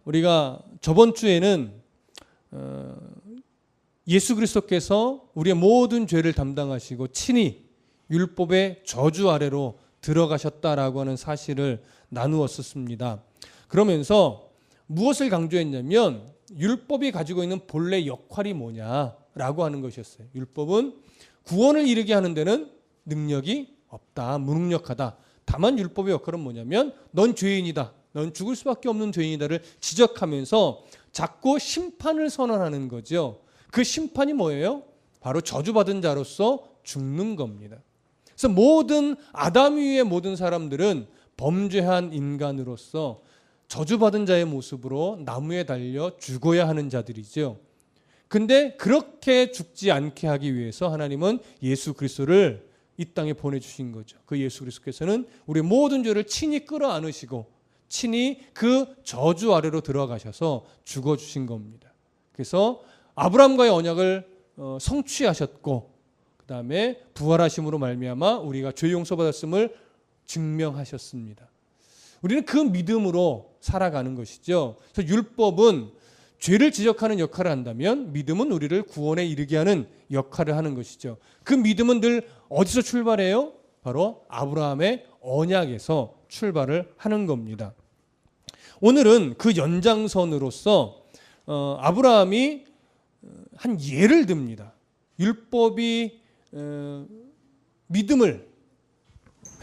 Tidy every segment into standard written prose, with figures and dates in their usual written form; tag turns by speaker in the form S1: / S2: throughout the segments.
S1: 우리가 저번 주에는 예수 그리스도께서 우리의 모든 죄를 담당하시고 친히 율법의 저주 아래로 들어가셨다라고 하는 사실을 나누었었습니다. 그러면서 무엇을 강조했냐면 율법이 가지고 있는 본래 역할이 뭐냐라고 하는 것이었어요. 율법은 구원을 이루게 하는 데는 능력이 없다, 무능력하다. 다만 율법의 역할은 뭐냐면 넌 죄인이다, 넌 죽을 수밖에 없는 죄인이다를 지적하면서 자꾸 심판을 선언하는 거죠. 그 심판이 뭐예요? 바로 저주받은 자로서 죽는 겁니다. 그래서 모든 아담 이후의 모든 사람들은 범죄한 인간으로서 저주받은 자의 모습으로 나무에 달려 죽어야 하는 자들이죠. 근데 그렇게 죽지 않게 하기 위해서 하나님은 예수 그리스도를 이 땅에 보내주신 거죠. 그 예수 그리스도께서는 우리 모든 죄를 친히 끌어안으시고 친히 그 저주 아래로 들어가셔서 죽어주신 겁니다. 그래서 아브라함과의 언약을 성취하셨고 그 다음에 부활하심으로 말미암아 우리가 죄 용서받았음을 증명하셨습니다. 우리는 그 믿음으로 살아가는 것이죠. 그래서 율법은 죄를 지적하는 역할을 한다면 믿음은 우리를 구원에 이르게 하는 역할을 하는 것이죠. 그 믿음은 늘 어디서 출발해요? 바로 아브라함의 언약에서 출발을 하는 겁니다. 오늘은 그 연장선으로서 아브라함이 한 예를 듭니다. 율법이 믿음을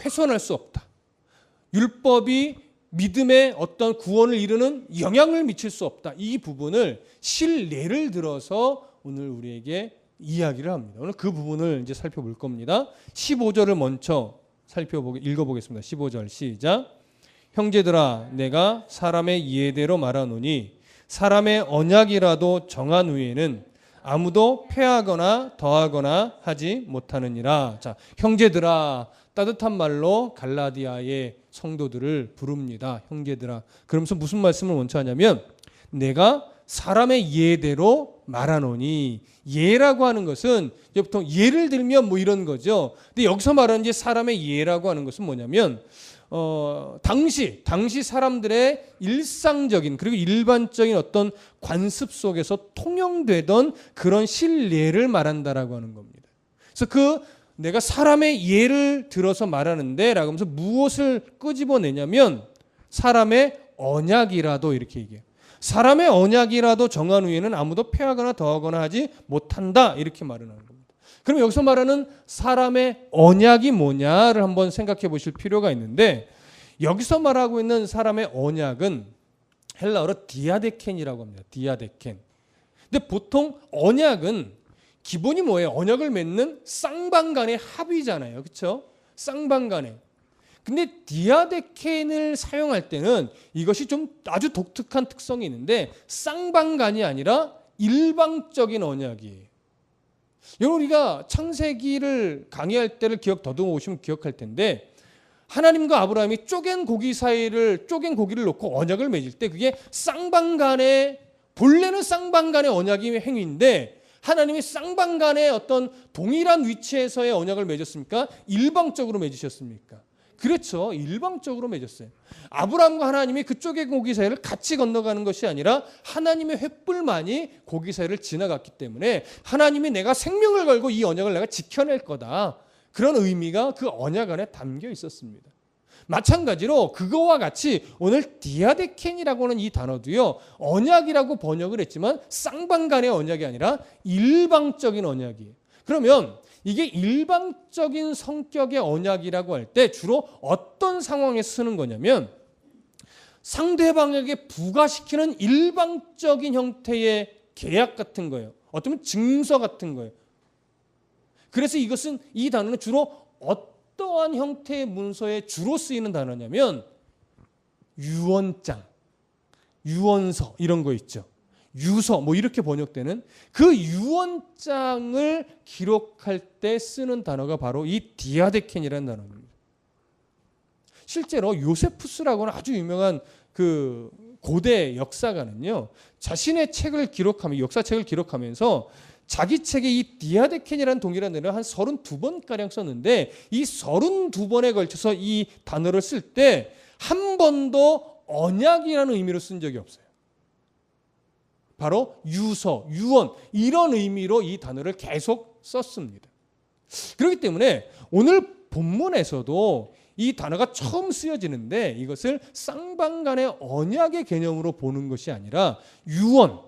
S1: 훼손할 수 없다. 율법이 믿음의 어떤 구원을 이루는 영향을 미칠 수 없다. 이 부분을 실례를 들어서 오늘 우리에게 이야기를 합니다. 오늘 그 부분을 이제 살펴볼 겁니다. 15절을 먼저 읽어보겠습니다. 15절 시작. 형제들아, 내가 사람의 이해대로 말하노니 사람의 언약이라도 정한 후에는 아무도 폐하거나 더하거나 하지 못하느니라. 자, 형제들아, 따뜻한 말로 갈라디아의 성도들을 부릅니다. 형제들아. 그러면서 무슨 말씀을 먼저 하냐면 내가 사람의 예대로 말하노니, 예라고 하는 것은 보통 예를 들면 뭐 이런 거죠. 근데 여기서 말하는 이제 사람의 예라고 하는 것은 뭐냐면 당시 사람들의 일상적인 그리고 일반적인 어떤 관습 속에서 통용되던 그런 실례를 말한다라고 하는 겁니다. 그래서 내가 사람의 예를 들어서 말하는데 라고 하면서 무엇을 끄집어내냐면 사람의 언약이라도 이렇게 얘기해요. 사람의 언약이라도 정한 후에는 아무도 폐하거나 더하거나 하지 못한다 이렇게 말을 하는 겁니다. 그럼 여기서 말하는 사람의 언약이 뭐냐를 한번 생각해 보실 필요가 있는데 여기서 말하고 있는 사람의 언약은 헬라어로 디아데켄이라고 합니다. 디아데켄. 근데 보통 언약은 기본이 뭐예요? 언약을 맺는 쌍방간의 합의잖아요. 그렇죠? 쌍방간의. 근데 디아데켄을 사용할 때는 이것이 좀 아주 독특한 특성이 있는데 쌍방간이 아니라 일방적인 언약이에요. 여러분 우리가 창세기를 강의할 때를 더듬어 오시면 기억할 텐데 하나님과 아브라함이 쪼갠 고기를 놓고 언약을 맺을 때 그게 본래는 쌍방간의 언약이 행위인데 하나님이 쌍방간의 어떤 동일한 위치에서의 언약을 맺었습니까? 일방적으로 맺으셨습니까? 그렇죠. 일방적으로 맺었어요. 아브라함과 하나님이 그쪽의 고기 사이를 같이 건너가는 것이 아니라 하나님의 횃불만이 고기 사이를 지나갔기 때문에 하나님이 내가 생명을 걸고 이 언약을 내가 지켜낼 거다. 그런 의미가 그 언약 안에 담겨 있었습니다. 마찬가지로 그거와 같이 오늘 디아데켄이라고 하는 이 단어도요. 언약이라고 번역을 했지만 쌍방간의 언약이 아니라 일방적인 언약이에요. 그러면 이게 일방적인 성격의 언약이라고 할 때 주로 어떤 상황에 쓰는 거냐면 상대방에게 부과시키는 일방적인 형태의 계약 같은 거예요. 어쩌면 증서 같은 거예요. 그래서 이 단어는 주로 어떠한 형태의 문서에 주로 쓰이는 단어냐면 유언장, 유언서 이런 거 있죠. 유서 뭐 이렇게 번역되는 그 유언장을 기록할 때 쓰는 단어가 바로 이 디아데켄이라는 단어입니다. 실제로 요세푸스라고 하는 아주 유명한 그 고대 역사가는요. 자신의 책을 역사책을 기록하면서 자기 책에 이 디아데켄이라는 동일한 단어를 한 32번가량 썼는데 이 32번에 걸쳐서 이 단어를 쓸 때 한 번도 언약이라는 의미로 쓴 적이 없어요. 바로 유서, 유언 이런 의미로 이 단어를 계속 썼습니다. 그렇기 때문에 오늘 본문에서도 이 단어가 처음 쓰여지는데 이것을 쌍방간의 언약의 개념으로 보는 것이 아니라 유언,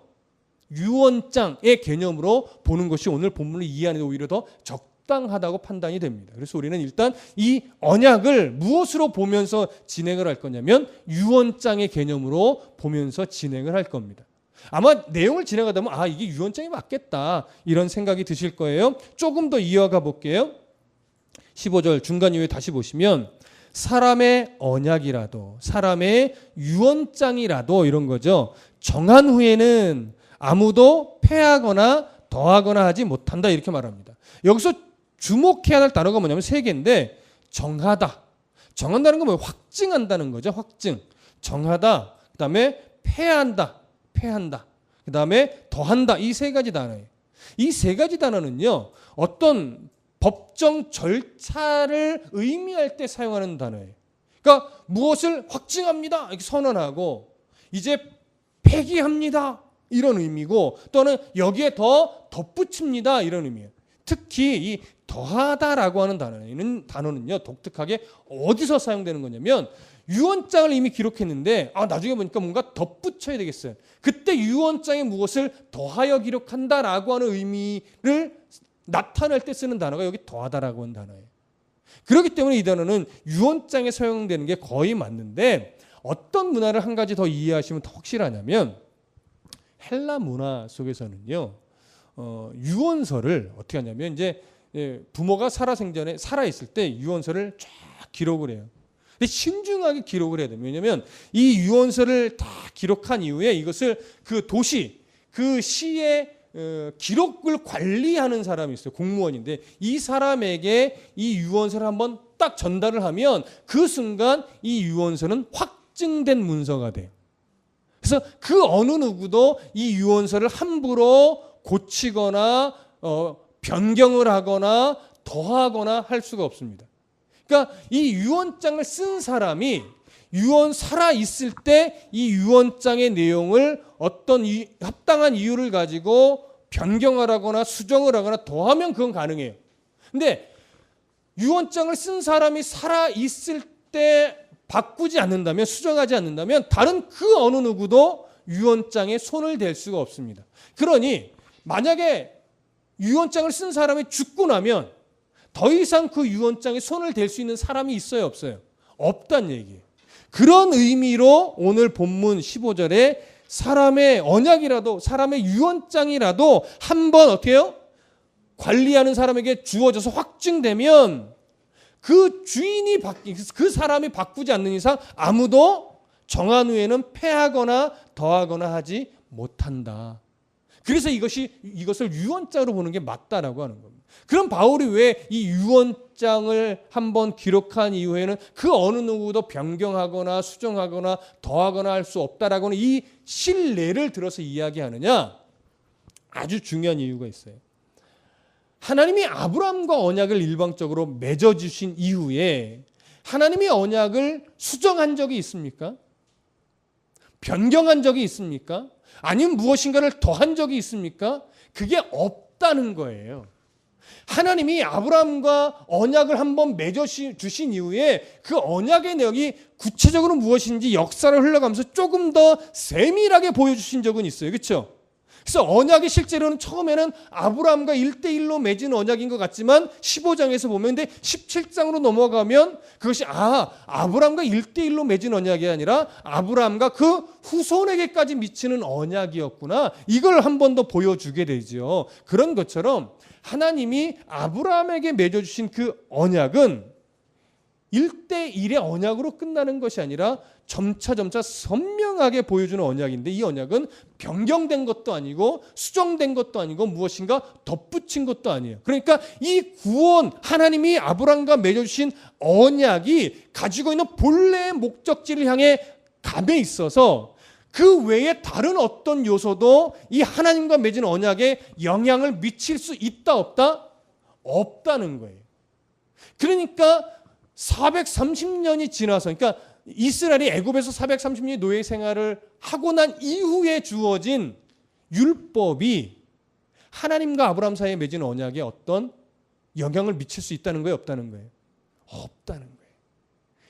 S1: 유언장의 개념으로 보는 것이 오늘 본문을 이해하는 데 오히려 더 적당하다고 판단이 됩니다. 그래서 우리는 일단 이 언약을 무엇으로 보면서 진행을 할 거냐면 유언장의 개념으로 보면서 진행을 할 겁니다. 아마 내용을 지나가다 보면 이게 유언장이 맞겠다 이런 생각이 드실 거예요. 조금 더 이어가 볼게요. 15절 중간 이후에 다시 보시면 사람의 언약이라도 사람의 유언장이라도 이런 거죠. 정한 후에는 아무도 폐하거나 더하거나 하지 못한다 이렇게 말합니다. 여기서 주목해야 할 단어가 뭐냐면 세 개인데 정하다. 정한다는 건 뭐예요? 확증한다는 거죠. 확증. 정하다. 그다음에 폐한다. 폐한다. 그다음에 더한다. 이 세 가지 단어예요. 이 세 가지 단어는요. 어떤 법정 절차를 의미할 때 사용하는 단어예요. 그러니까 무엇을 확증합니다. 이렇게 선언하고 이제 폐기합니다. 이런 의미고 또는 여기에 더 덧붙입니다. 이런 의미예요. 특히 이 더하다라고 하는 단어는요. 독특하게 어디서 사용되는 거냐면 유언장을 이미 기록했는데 나중에 보니까 뭔가 덧붙여야 되겠어요. 그때 유언장에 무엇을 더하여 기록한다라고 하는 의미를 나타낼 때 쓰는 단어가 여기 더하다라고 하는 단어예요. 그렇기 때문에 이 단어는 유언장에 사용되는 게 거의 맞는데 어떤 문화를 한 가지 더 이해하시면 더 확실하냐면 헬라 문화 속에서는요. 유언서를 어떻게 하냐면 이제 부모가 살아생전에 살아있을 때 유언서를 쫙 기록을 해요. 근데 신중하게 기록을 해야 돼요. 왜냐하면 이 유언서를 다 기록한 이후에 이것을 그 도시, 그 시의 기록을 관리하는 사람이 있어요. 공무원인데 이 사람에게 이 유언서를 한번 딱 전달을 하면 그 순간 이 유언서는 확증된 문서가 돼요. 그래서 그 어느 누구도 이 유언서를 함부로 고치거나 변경을 하거나 더하거나 할 수가 없습니다. 그러니까 이 유언장을 쓴 사람이 살아 있을 때 이 유언장의 내용을 어떤 합당한 이유를 가지고 변경하거나 수정을 하거나 더하면 그건 가능해요. 근데 유언장을 쓴 사람이 살아 있을 때 바꾸지 않는다면 수정하지 않는다면 다른 그 어느 누구도 유언장에 손을 댈 수가 없습니다. 그러니 만약에 유언장을 쓴 사람이 죽고 나면 더 이상 그 유언장에 손을 댈 수 있는 사람이 있어요, 없어요? 없단 얘기예요. 그런 의미로 오늘 본문 15절에 사람의 언약이라도 사람의 유언장이라도 한번 어떻게 해요? 관리하는 사람에게 주어져서 확증되면 그 주인이 그 사람이 바꾸지 않는 이상 아무도 정한 후에는 폐하거나 더하거나 하지 못한다. 그래서 이것을 유언장으로 보는 게 맞다라고 하는 겁니다. 그럼 바울이 왜 이 유언장을 한번 기록한 이후에는 그 어느 누구도 변경하거나 수정하거나 더하거나 할 수 없다라고 하는 이 신뢰를 들어서 이야기하느냐? 아주 중요한 이유가 있어요. 하나님이 아브라함과 언약을 일방적으로 맺어주신 이후에 하나님이 언약을 수정한 적이 있습니까? 변경한 적이 있습니까? 아니면 무엇인가를 더한 적이 있습니까? 그게 없다는 거예요. 하나님이 아브라함과 언약을 한번 맺어주신 이후에 그 언약의 내용이 구체적으로 무엇인지 역사를 흘러가면서 조금 더 세밀하게 보여주신 적은 있어요. 그렇죠? 그래서 언약이 실제로는 처음에는 아브라함과 1대1로 맺은 언약인 것 같지만 15장에서 보면 근데 17장으로 넘어가면 그것이 아브라함과 1대1로 맺은 언약이 아니라 아브라함과 그 후손에게까지 미치는 언약이었구나. 이걸 한 번 더 보여주게 되죠. 그런 것처럼 하나님이 아브라함에게 맺어주신 그 언약은 1대1의 언약으로 끝나는 것이 아니라 점차 선명하게 보여주는 언약인데 이 언약은 변경된 것도 아니고 수정된 것도 아니고 무엇인가 덧붙인 것도 아니에요. 그러니까 이 구원 하나님이 아브라함과 맺어주신 언약이 가지고 있는 본래의 목적지를 향해 감에 있어서 그 외에 다른 어떤 요소도 이 하나님과 맺은 언약에 영향을 미칠 수 있다 없다? 없다는 거예요. 그러니까 430년이 지나서 그러니까 이스라엘이 애굽에서 430년의 노예 생활을 하고 난 이후에 주어진 율법이 하나님과 아브라함 사이에 맺은 언약에 어떤 영향을 미칠 수 있다는 거예요? 없다는 거예요? 없다는 거예요.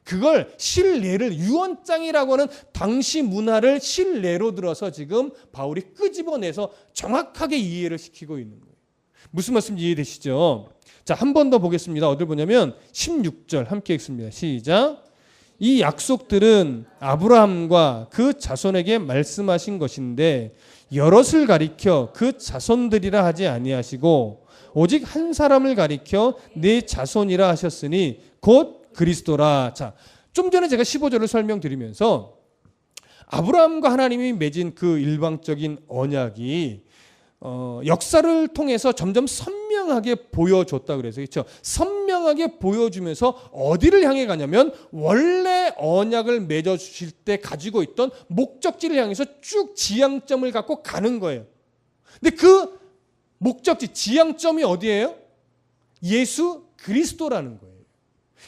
S1: 그걸 실례를, 유언장이라고 하는 당시 문화를 실례로 들어서 지금 바울이 끄집어내서 정확하게 이해를 시키고 있는 거예요. 무슨 말씀인지 이해되시죠? 자, 한 번 더 보겠습니다. 어딜 보냐면 16절 함께 읽습니다. 시작. 이 약속들은 아브라함과 그 자손에게 말씀하신 것인데 여럿을 가리켜 그 자손들이라 하지 아니하시고 오직 한 사람을 가리켜 내 자손이라 하셨으니 곧 그리스도라. 자, 좀 전에 제가 15절을 설명드리면서 아브라함과 하나님이 맺은 그 일방적인 언약이 역사를 통해서 점점 선명하게 보여줬다 그래서 그렇죠. 선명하게 보여주면서 어디를 향해 가냐면 원래 언약을 맺어 주실 때 가지고 있던 목적지를 향해서 쭉 지향점을 갖고 가는 거예요. 근데 그 목적지, 지향점이 어디예요? 예수 그리스도라는 거예요.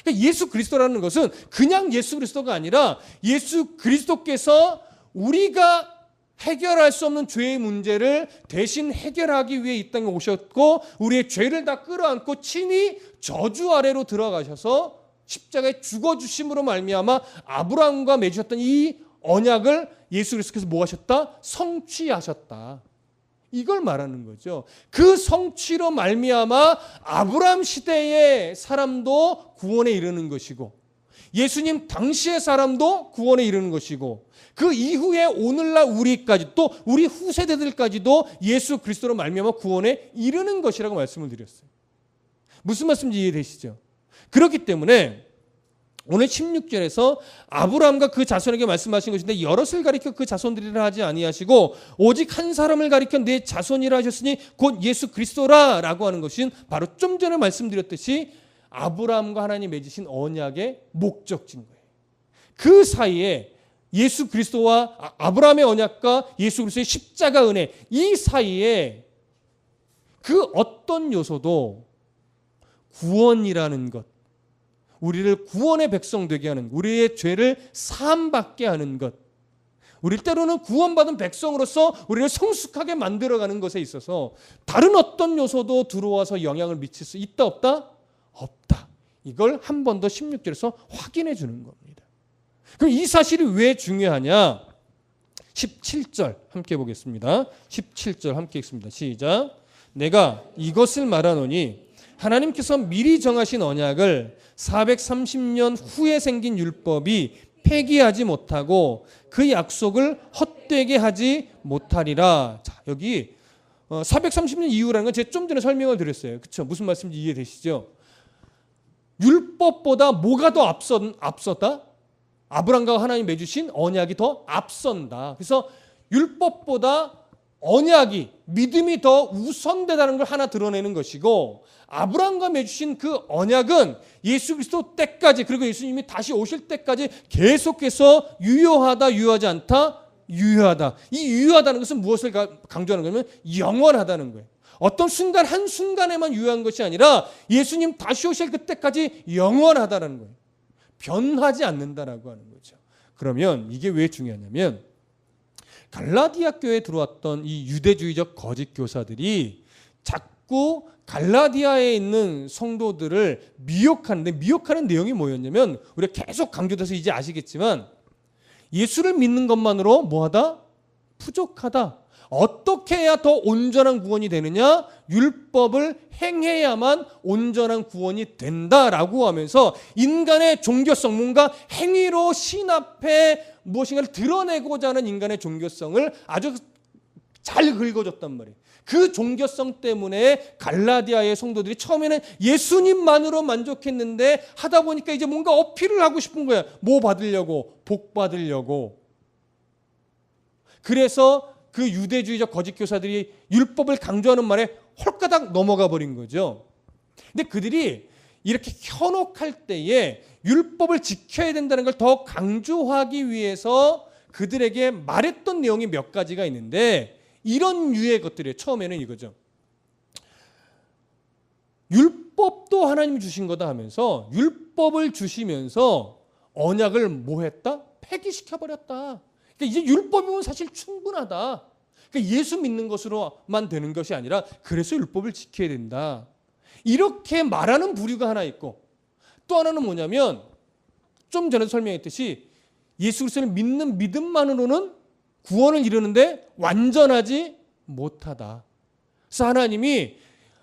S1: 그러니까 예수 그리스도라는 것은 그냥 예수 그리스도가 아니라 예수 그리스도께서 우리가 해결할 수 없는 죄의 문제를 대신 해결하기 위해 이 땅에 오셨고 우리의 죄를 다 끌어안고 친히 저주 아래로 들어가셔서 십자가에 죽어주심으로 말미암아 아브라함과 맺으셨던 이 언약을 예수 그리스도께서 뭐 하셨다? 성취하셨다. 이걸 말하는 거죠. 그 성취로 말미암아 아브라함 시대의 사람도 구원에 이르는 것이고 예수님 당시의 사람도 구원에 이르는 것이고 그 이후에 오늘날 우리까지 또 우리 후세대들까지도 예수 그리스도로 말미암아 구원에 이르는 것이라고 말씀을 드렸어요. 무슨 말씀인지 이해되시죠? 그렇기 때문에 오늘 16절에서 아브라함과 그 자손에게 말씀하신 것인데 여럿을 가리켜 그 자손들이라 하지 아니하시고 오직 한 사람을 가리켜 내 자손이라 하셨으니 곧 예수 그리스도라 라고 하는 것은 바로 좀 전에 말씀드렸듯이 아브라함과 하나님 맺으신 언약의 목적지인 거예요. 그 사이에 예수 그리스도와 아브라함의 언약과 예수 그리스도의 십자가 은혜 이 사이에 그 어떤 요소도 구원이라는 것, 우리를 구원의 백성 되게 하는, 우리의 죄를 사함받게 하는 것, 우리 때로는 구원받은 백성으로서 우리를 성숙하게 만들어가는 것에 있어서 다른 어떤 요소도 들어와서 영향을 미칠 수 있다 없다? 없다. 이걸 한 번 더 16절에서 확인해 주는 겁니다. 그럼 이 사실이 왜 중요하냐? 17절 함께 보겠습니다. 17절 함께 읽습니다. 시작. 내가 이것을 말하노니 하나님께서 미리 정하신 언약을 430년 후에 생긴 율법이 폐기하지 못하고 그 약속을 헛되게 하지 못하리라. 자, 여기 430년 이후라는 건 제가 좀 전에 설명을 드렸어요. 그렇죠? 무슨 말씀인지 이해되시죠? 율법보다 뭐가 더 앞섰다? 아브라함과 하나님 맺으신 언약이 더 앞선다. 그래서 율법보다 언약이, 믿음이 더 우선되다는 걸 하나 드러내는 것이고 아브라함과 맺으신 그 언약은 예수 그리스도 때까지 그리고 예수님이 다시 오실 때까지 계속해서 유효하다, 유효하지 않다, 유효하다. 이 유효하다는 것은 무엇을 강조하는 거냐면 영원하다는 거예요. 어떤 순간 한순간에만 유효한 것이 아니라 예수님 다시 오실 그때까지 영원하다는 거예요. 변하지 않는다라고 하는 거죠. 그러면 이게 왜 중요하냐면 갈라디아 교회에 들어왔던 이 유대주의적 거짓 교사들이 자꾸 갈라디아에 있는 성도들을 미혹하는데 미혹하는 내용이 뭐였냐면 우리가 계속 강조돼서 이제 아시겠지만 예수를 믿는 것만으로 뭐하다? 부족하다. 어떻게 해야 더 온전한 구원이 되느냐? 율법을 행해야만 온전한 구원이 된다라고 하면서 인간의 종교성, 뭔가 행위로 신 앞에 무엇인가를 드러내고자 하는 인간의 종교성을 아주 잘 긁어줬단 말이에요. 그 종교성 때문에 갈라디아의 성도들이 처음에는 예수님만으로 만족했는데 하다 보니까 이제 뭔가 어필을 하고 싶은 거야. 뭐 받으려고? 복 받으려고. 그래서 그 유대주의적 거짓 교사들이 율법을 강조하는 말에 홀가닥 넘어가 버린 거죠. 근데 그들이 이렇게 현혹할 때에 율법을 지켜야 된다는 걸 더 강조하기 위해서 그들에게 말했던 내용이 몇 가지가 있는데 이런 유의 것들이에요. 처음에는 이거죠. 율법도 하나님이 주신 거다 하면서 율법을 주시면서 언약을 뭐 했다? 폐기시켜버렸다. 그러니까 이제 율법이면 사실 충분하다. 그러니까 예수 믿는 것으로만 되는 것이 아니라 그래서 율법을 지켜야 된다. 이렇게 말하는 부류가 하나 있고, 또 하나는 뭐냐면 좀 전에 설명했듯이 예수 그리스도를 믿는 믿음만으로는 구원을 이루는데 완전하지 못하다. 그래서 하나님이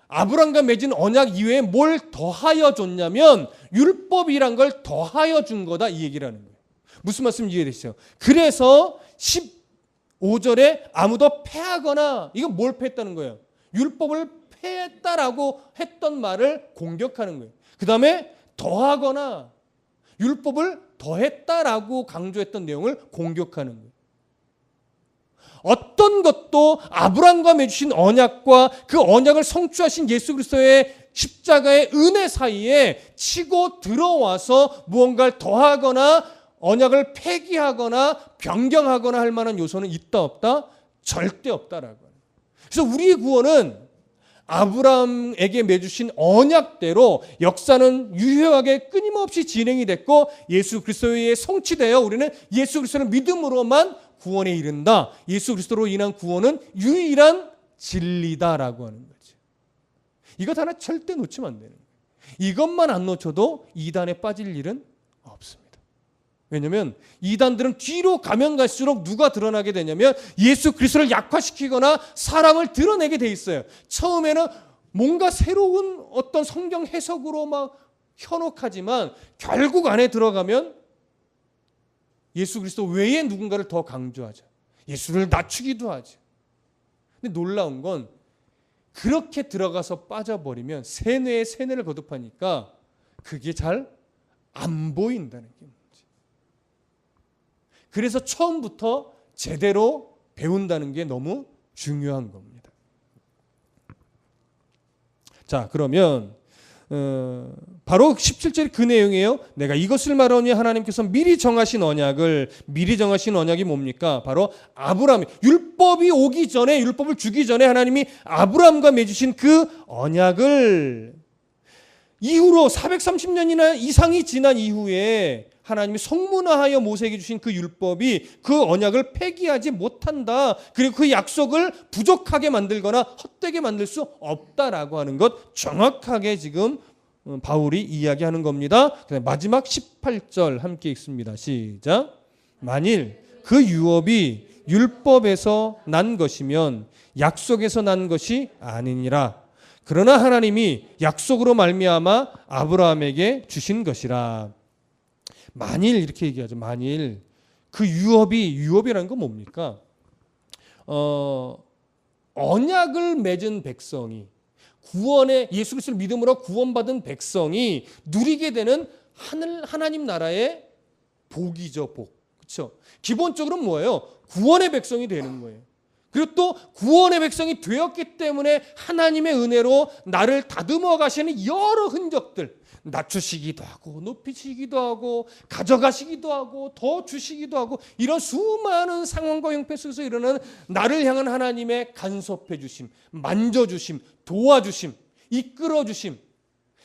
S1: 아브람과 맺은 언약 이외에 뭘 더하여 줬냐면 율법이란 걸 더하여 준 거다, 이 얘기를 하는 거예요. 무슨 말씀 이해되시죠? 그래서 15절에 아무도 폐하거나, 이건 뭘 폐했다는 거예요? 율법을 폐했다라고 했던 말을 공격하는 거예요. 그 다음에 더하거나 율법을 더했다라고 강조했던 내용을 공격하는 거예요. 어떤 것도 아브람과 맺으신 언약과 그 언약을 성취하신 예수 그리스도의 십자가의 은혜 사이에 치고 들어와서 무언가를 더하거나 언약을 폐기하거나 변경하거나 할 만한 요소는 있다 없다? 절대 없다라고. 그래서 우리의 구원은 아브라함에게 맺으신 언약대로 역사는 유효하게 끊임없이 진행이 됐고 예수 그리스도에 성취되어 우리는 예수 그리스도를 믿음으로만 구원에 이른다. 예수 그리스도로 인한 구원은 유일한 진리다라고 하는 거죠. 이것 하나 절대 놓치면 안 되는 거예요. 이것만 안 놓쳐도 이단에 빠질 일은 없습니다. 왜냐하면 이단들은 뒤로 가면 갈수록 누가 드러나게 되냐면 예수 그리스도를 약화시키거나 사랑을 드러내게 돼 있어요. 처음에는 뭔가 새로운 어떤 성경 해석으로 막 현혹하지만 결국 안에 들어가면 예수 그리스도 외에 누군가를 더 강조하죠. 예수를 낮추기도 하죠. 근데 놀라운 건 그렇게 들어가서 빠져버리면 세뇌에 세뇌를 거듭하니까 그게 잘 안 보인다는 게 문제. 그래서 처음부터 제대로 배운다는 게 너무 중요한 겁니다. 자, 그러면 바로 17절의 그 내용이에요. 내가 이것을 말하니 하나님께서 미리 정하신 언약이 뭡니까? 바로 아브라함, 율법이 오기 전에, 율법을 주기 전에 하나님이 아브라함과 맺으신 그 언약을 이후로 430년이나 이상이 지난 이후에 하나님이 성문화하여 모세에게 주신 그 율법이 그 언약을 폐기하지 못한다. 그리고 그 약속을 부족하게 만들거나 헛되게 만들 수 없다라고 하는 것 정확하게 지금 바울이 이야기하는 겁니다. 마지막 18절 함께 읽습니다. 시작. 만일 그 유업이 율법에서 난 것이면 약속에서 난 것이 아니니라. 그러나 하나님이 약속으로 말미암아 아브라함에게 주신 것이라. 만일 이렇게 얘기하죠. 만일 그 유업이라는 건 뭡니까? 언약을 맺은 백성이 구원의 예수 그리스도를 믿음으로 구원받은 백성이 누리게 되는 하나님 나라의 복이죠, 복. 그렇죠? 기본적으로는 뭐예요? 구원의 백성이 되는 거예요. 그리고 또 구원의 백성이 되었기 때문에 하나님의 은혜로 나를 다듬어 가시는 여러 흔적들, 낮추시기도 하고 높이시기도 하고 가져가시기도 하고 더 주시기도 하고 이런 수많은 상황과 형편 속에서 일어나는 나를 향한 하나님의 간섭해 주심, 만져주심, 도와주심, 이끌어 주심,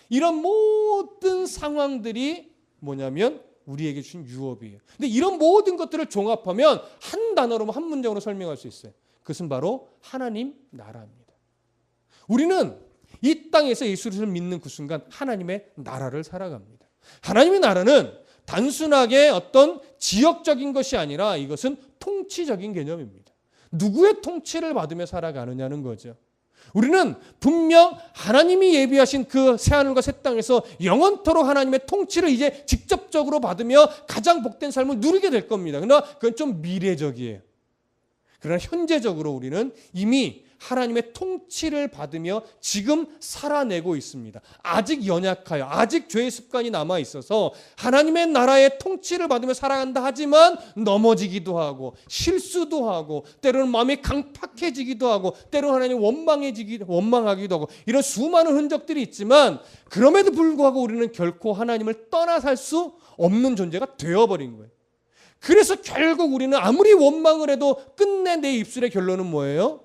S1: 이런 모든 상황들이 뭐냐면 우리에게 주신 유업이에요. 근데 이런 모든 것들을 종합하면 한 단어로, 한 문장으로 설명할 수 있어요. 그것은 바로 하나님 나라입니다. 우리는 이 땅에서 예수를 믿는 그 순간 하나님의 나라를 살아갑니다. 하나님의 나라는 단순하게 어떤 지역적인 것이 아니라 이것은 통치적인 개념입니다. 누구의 통치를 받으며 살아가느냐는 거죠. 우리는 분명 하나님이 예비하신 그 새하늘과 새 땅에서 영원토록 하나님의 통치를 이제 직접적으로 받으며 가장 복된 삶을 누리게 될 겁니다. 그러나 그건 좀 미래적이에요. 그러나 현재적으로 우리는 이미 하나님의 통치를 받으며 지금 살아내고 있습니다. 아직 연약하여 아직 죄의 습관이 남아 있어서 하나님의 나라의 통치를 받으며 살아간다 하지만 넘어지기도 하고 실수도 하고 때로는 마음이 강팍해지기도 하고 때로는 하나님 원망하기도 하고 이런 수많은 흔적들이 있지만 그럼에도 불구하고 우리는 결코 하나님을 떠나 살 수 없는 존재가 되어버린 거예요. 그래서 결국 우리는 아무리 원망을 해도 끝내 내 입술의 결론은 뭐예요?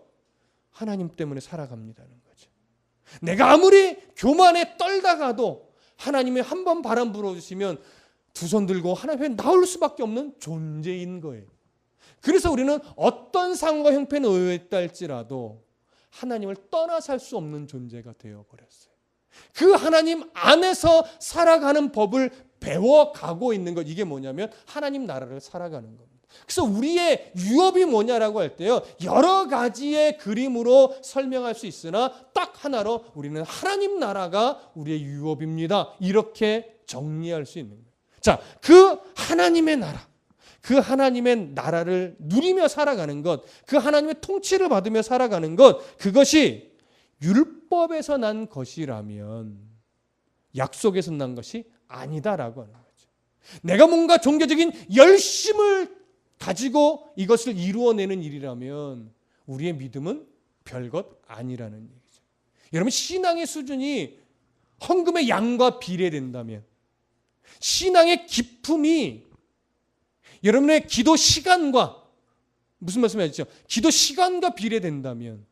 S1: 하나님 때문에 살아갑니다는 거죠. 내가 아무리 교만에 떨다가도 하나님이 한 번 바람 불어주시면 두 손 들고 하나님 앞에 나올 수밖에 없는 존재인 거예요. 그래서 우리는 어떤 상황과 형편에 놓여있다 할지라도 하나님을 떠나 살 수 없는 존재가 되어버렸어요. 그 하나님 안에서 살아가는 법을 배워가고 있는 것, 이게 뭐냐면 하나님 나라를 살아가는 겁니다. 그래서 우리의 유업이 뭐냐라고 할 때요, 여러 가지의 그림으로 설명할 수 있으나 딱 하나로 우리는 하나님 나라가 우리의 유업입니다. 이렇게 정리할 수 있는 거예요. 자, 그 하나님의 나라, 그 하나님의 나라를 누리며 살아가는 것, 그 하나님의 통치를 받으며 살아가는 것, 그것이 율법에서 난 것이라면 약속에서 난 것이 아니다라고 하는 거죠. 내가 뭔가 종교적인 열심을 가지고 이것을 이루어내는 일이라면 우리의 믿음은 별것 아니라는 얘기죠. 여러분, 신앙의 수준이 헌금의 양과 비례된다면, 신앙의 깊음이 여러분의 기도 시간과, 무슨 말씀이죠? 기도 시간과 비례된다면,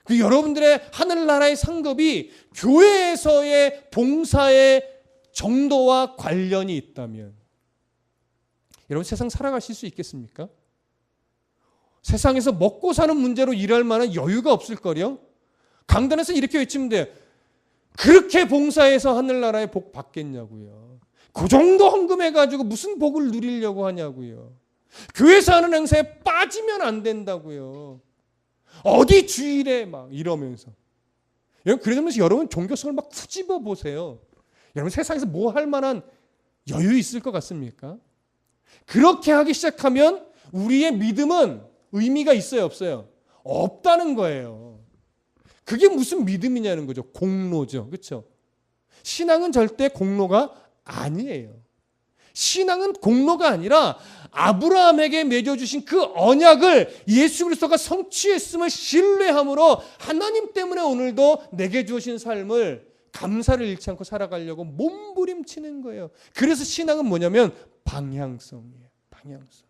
S1: 그 여러분들의 하늘나라의 상급이 교회에서의 봉사의 정도와 관련이 있다면 여러분, 세상 살아가실 수 있겠습니까? 세상에서 먹고 사는 문제로 일할 만한 여유가 없을 거요. 강단에서 이렇게 외치면 돼요. 그렇게 봉사해서 하늘나라의 복 받겠냐고요. 그 정도 헌금해가지고 무슨 복을 누리려고 하냐고요. 교회에서 하는 행사에 빠지면 안 된다고요. 어디 주일에 막 이러면서. 그러면서 여러분 종교성을 막 후집어 보세요. 여러분, 세상에서 뭐 할 만한 여유 있을 것 같습니까? 그렇게 하기 시작하면 우리의 믿음은 의미가 있어요, 없어요? 없다는 거예요. 그게 무슨 믿음이냐는 거죠. 공로죠. 그렇죠? 신앙은 절대 공로가 아니에요. 신앙은 공로가 아니라 아브라함에게 맺어주신 그 언약을 예수 그리스도가 성취했음을 신뢰함으로 하나님 때문에 오늘도 내게 주신 삶을 감사를 잃지 않고 살아가려고 몸부림치는 거예요. 그래서 신앙은 뭐냐면 방향성이에요. 방향성.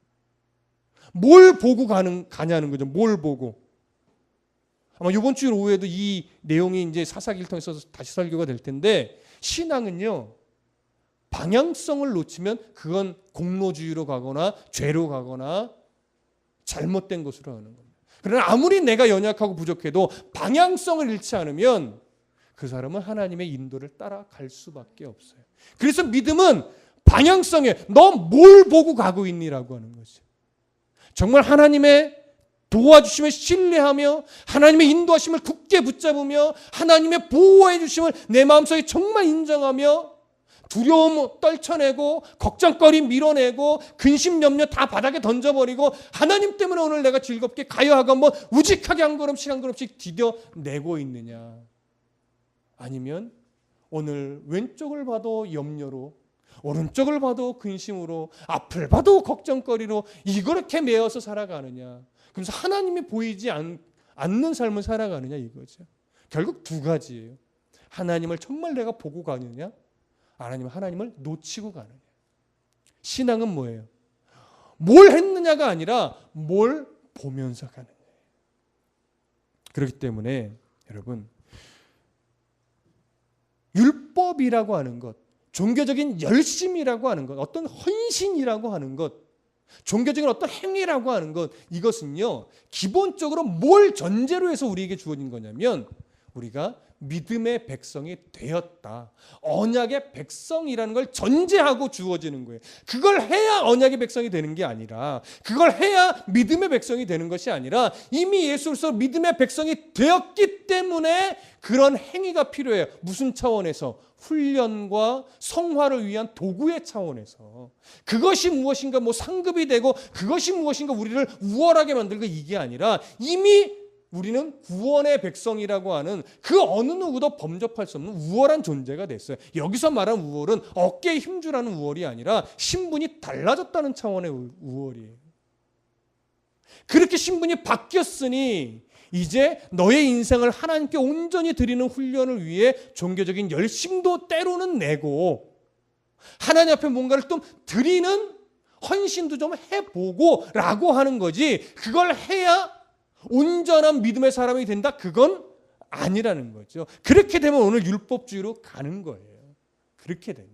S1: 뭘 보고 가냐는 거죠. 뭘 보고. 아마 이번 주 오후에도 이 내용이 이제 사사기를 통해서 다시 설교가 될 텐데, 신앙은요, 방향성을 놓치면 그건 공로주의로 가거나 죄로 가거나 잘못된 것으로 하는 겁니다. 그러나 아무리 내가 연약하고 부족해도 방향성을 잃지 않으면 그 사람은 하나님의 인도를 따라갈 수밖에 없어요. 그래서 믿음은 방향성에 너 뭘 보고 가고 있니라고 하는 거죠. 정말 하나님의 도와주심을 신뢰하며 하나님의 인도하심을 굳게 붙잡으며 하나님의 보호해 주심을 내 마음속에 정말 인정하며 두려움 떨쳐내고 걱정거리 밀어내고 근심 염려 다 바닥에 던져버리고 하나님 때문에 오늘 내가 즐겁게 가여하고 한번 우직하게 한 걸음씩 한 걸음씩 디뎌내고 있느냐, 아니면 오늘 왼쪽을 봐도 염려로, 오른쪽을 봐도 근심으로, 앞을 봐도 걱정거리로 이렇게 매어서 살아가느냐, 그래서 하나님이 보이지 않는 삶을 살아가느냐, 이거죠. 결국 두 가지예요. 하나님을 정말 내가 보고 가느냐, 아니면 하나님을 놓치고 가느냐. 신앙은 뭐예요? 뭘 했느냐가 아니라 뭘 보면서 가느냐. 그렇기 때문에 여러분, 율법이라고 하는 것, 종교적인 열심이라고 하는 것, 어떤 헌신이라고 하는 것, 종교적인 어떤 행위라고 하는 것, 이것은요, 기본적으로 뭘 전제로 해서 우리에게 주어진 거냐면 우리가 믿음의 백성이 되었다. 언약의 백성이라는 걸 전제하고 주어지는 거예요. 그걸 해야 언약의 백성이 되는 게 아니라, 그걸 해야 믿음의 백성이 되는 것이 아니라 이미 예수로서 믿음의 백성이 되었기 때문에 그런 행위가 필요해요. 무슨 차원에서? 훈련과 성화를 위한 도구의 차원에서. 그것이 무엇인가 뭐 상급이 되고 그것이 무엇인가 우리를 우월하게 만들고 이게 아니라 이미 우리는 구원의 백성이라고 하는 그 어느 누구도 범접할 수 없는 우월한 존재가 됐어요. 여기서 말하는 우월은 어깨에 힘주라는 우월이 아니라 신분이 달라졌다는 차원의 우월이에요. 그렇게 신분이 바뀌었으니 이제 너의 인생을 하나님께 온전히 드리는 훈련을 위해 종교적인 열심도 때로는 내고 하나님 앞에 뭔가를 좀 드리는 헌신도 좀 해보고 라고 하는 거지, 그걸 해야 온전한 믿음의 사람이 된다? 그건 아니라는 거죠. 그렇게 되면 오늘 율법주의로 가는 거예요. 그렇게 되면.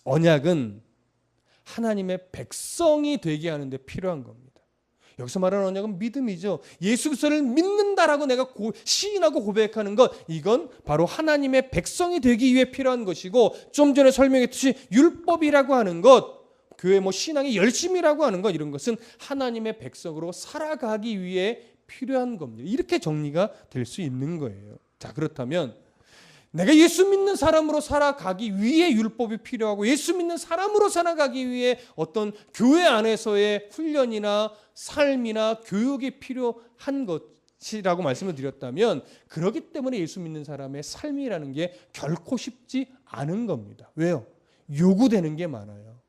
S1: 언약은 하나님의 백성이 되게 하는데 필요한 겁니다. 여기서 말하는 언약은 믿음이죠. 예수 그리스도를 믿는다라고 내가 시인하고 고백하는 것, 이건 바로 하나님의 백성이 되기 위해 필요한 것이고, 좀 전에 설명했듯이 율법이라고 하는 것, 교회 신앙의 열심이라고 하는 것, 이런 것은 하나님의 백성으로 살아가기 위해 필요한 겁니다. 이렇게 정리가 될 수 있는 거예요. 자, 그렇다면 내가 예수 믿는 사람으로 살아가기 위해 율법이 필요하고, 예수 믿는 사람으로 살아가기 위해 어떤 교회 안에서의 훈련이나 삶이나 교육이 필요한 것이라고 말씀을 드렸다면, 그렇기 때문에 예수 믿는 사람의 삶이라는 게 결코 쉽지 않은 겁니다. 왜요? 요구되는 게 많아요.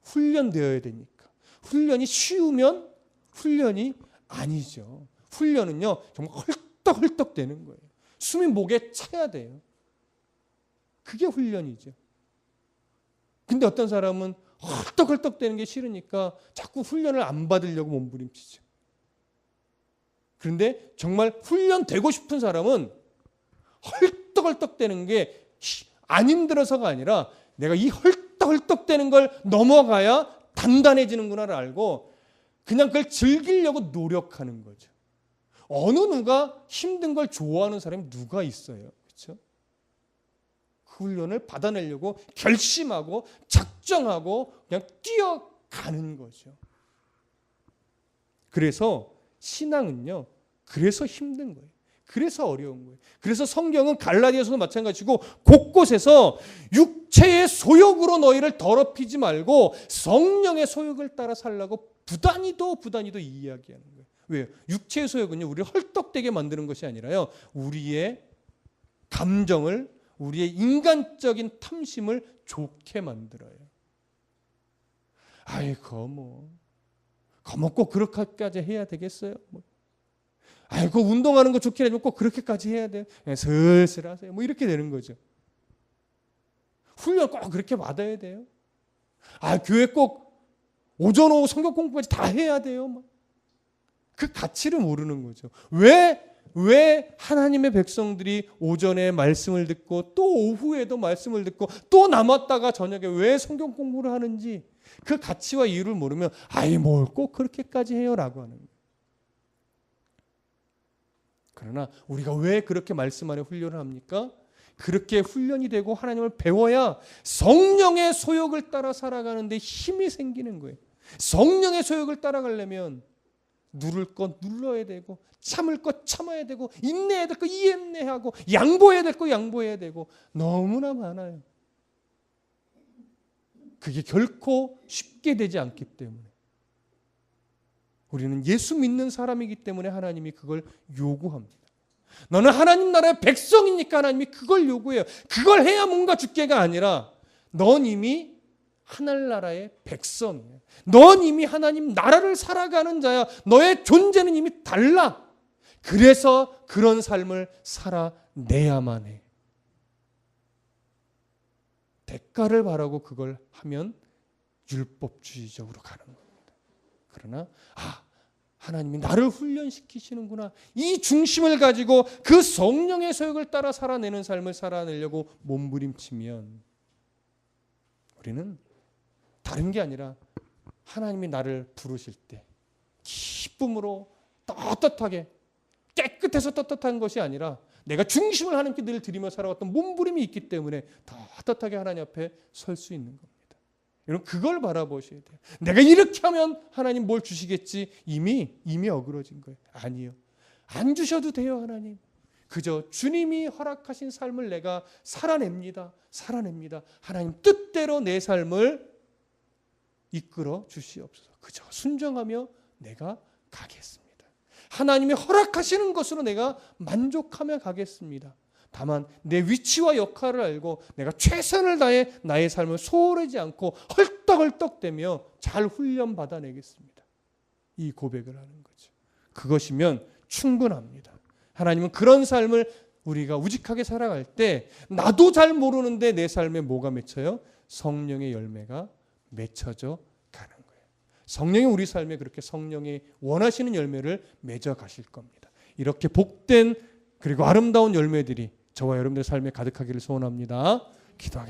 S1: 훈련되어야 되니까. 훈련이 쉬우면 훈련이 아니죠. 훈련은요, 정말 헐떡헐떡 되는 거예요. 숨이 목에 차야 돼요. 그게 훈련이죠. 근데 어떤 사람은 헐떡헐떡 되는 게 싫으니까 자꾸 훈련을 안 받으려고 몸부림치죠. 그런데 정말 훈련되고 싶은 사람은 헐떡헐떡 되는 게 안 힘들어서가 아니라 내가 이 헐떡헐떡 되는 걸 넘어가야 단단해지는구나를 알고 그냥 그걸 즐기려고 노력하는 거죠. 어느 누가 힘든 걸 좋아하는 사람이 누가 있어요? 그렇죠? 그 훈련을 받아내려고 결심하고 작정하고 그냥 뛰어가는 거죠. 그래서 신앙은요, 그래서 힘든 거예요. 그래서 어려운 거예요. 그래서 성경은 갈라디아서도 마찬가지고 곳곳에서 육체의 소욕으로 너희를 더럽히지 말고 성령의 소욕을 따라 살라고 부단히도 이야기하는 거예요. 왜요? 육체의 소욕은요, 우리를 헐떡되게 만드는 것이 아니라요, 우리의 감정을, 우리의 인간적인 탐심을 좋게 만들어요. 아이고 꼭 그렇게까지 해야 되겠어요? 아이고 운동하는 거 좋긴 하지만 꼭 그렇게까지 해야 돼요? 슬슬 하세요. 이렇게 되는 거죠. 훈련 꼭 그렇게 받아야 돼요? 교회 꼭 오전 오후 성경 공부까지 다 해야 돼요? 그 가치를 모르는 거죠. 왜 하나님의 백성들이 오전에 말씀을 듣고 또 오후에도 말씀을 듣고 또 남았다가 저녁에 왜 성경 공부를 하는지 그 가치와 이유를 모르면 뭘 꼭 그렇게까지 해요? 라고 하는 거예요. 그러나 우리가 왜 그렇게 말씀 안에 훈련을 합니까? 그렇게 훈련이 되고 하나님을 배워야 성령의 소욕을 따라 살아가는 데 힘이 생기는 거예요. 성령의 소욕을 따라가려면 누를 것 눌러야 되고, 참을 것 참아야 되고, 인내해야 될 거 인내하고, 양보해야 될 거 양보해야 되고, 너무나 많아요. 그게 결코 쉽게 되지 않기 때문에 우리는 예수 믿는 사람이기 때문에 하나님이 그걸 요구합니다. 너는 하나님 나라의 백성이니까 하나님이 그걸 요구해요. 그걸 해야 뭔가 주께가 아니라 넌 이미 하늘나라의 백성이에요. 넌 이미 하나님 나라를 살아가는 자야. 너의 존재는 이미 달라. 그래서 그런 삶을 살아내야만 해. 대가를 바라고 그걸 하면 율법주의적으로 가는 겁니다. 그러나 하나님이 나를 훈련시키시는구나. 이 중심을 가지고 그 성령의 소욕을 따라 살아내는 삶을 살아내려고 몸부림치면 우리는 다른 게 아니라 하나님이 나를 부르실 때 기쁨으로 떳떳하게 깨끗해서 떳떳한 것이 아니라 내가 중심을 하나님께 늘 드리며 살아왔던 몸부림이 있기 때문에 떳떳하게 하나님 앞에 설 수 있는 겁니다. 여러분 그걸 바라보셔야 돼요. 내가 이렇게 하면 하나님 뭘 주시겠지? 이미 어그러진 거예요. 아니요. 안 주셔도 돼요. 하나님. 그저 주님이 허락하신 삶을 내가 살아냅니다. 하나님 뜻대로 내 삶을 이끌어 주시옵소서. 그저 순종하며 내가 가겠습니다. 하나님이 허락하시는 것으로 내가 만족하며 가겠습니다. 다만 내 위치와 역할을 알고 내가 최선을 다해 나의 삶을 소홀하지 않고 헐떡헐떡대며 잘 훈련받아내겠습니다. 이 고백을 하는 거죠. 그것이면 충분합니다. 하나님은 그런 삶을 우리가 우직하게 살아갈 때 나도 잘 모르는데 내 삶에 뭐가 맺혀요? 성령의 열매가 맺혀져 가는 거예요. 성령이 우리 삶에 그렇게 성령이 원하시는 열매를 맺어 가실 겁니다. 이렇게 복된 그리고 아름다운 열매들이 저와 여러분들의 삶에 가득하기를 소원합니다. 기도하겠습니다.